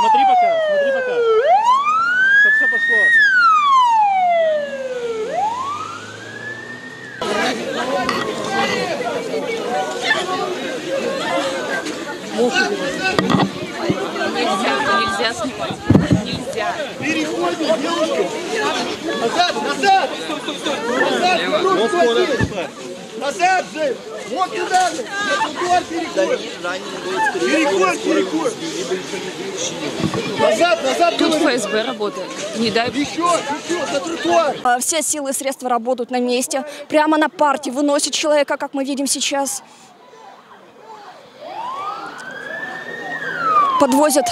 Смотри пока. Чтоб все пошло. Нельзя снимать. Нельзя. Переходим, девушки. Назад. Назад же. Вот туда же. Переходим. Назад. Тут ФСБ работает. Не дай Еще, за тротуар. Все силы и средства работают на месте. Прямо на парте выносят человека, как мы видим сейчас. Подвозят.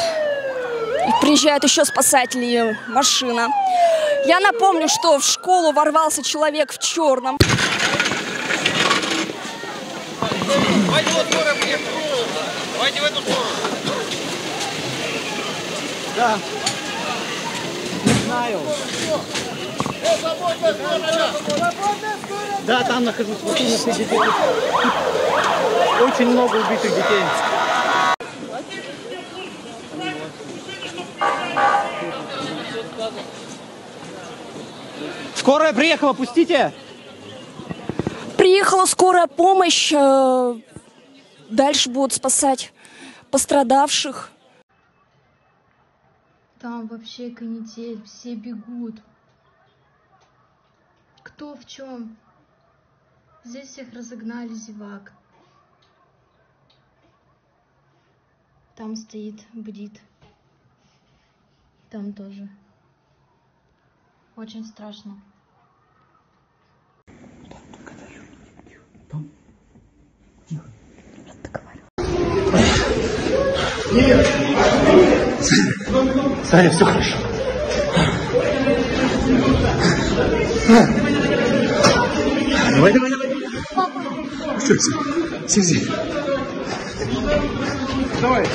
И приезжают еще спасатели, машина. Я напомню, что в школу ворвался человек в черном. Давайте вот скоро приехали. Давайте в эту сторону. Да. Не знаю. Да, там нахожусь. Вот у нас и детей. Очень много убитых детей. Скорая приехала, пустите! Приехала скорая помощь. Дальше будут спасать пострадавших. Там вообще канитель, все бегут. Кто в чем? Здесь всех разогнали, зевак. Там стоит, бдит. Там тоже. Очень страшно. Саня, все хорошо. Давай. Все. Давай.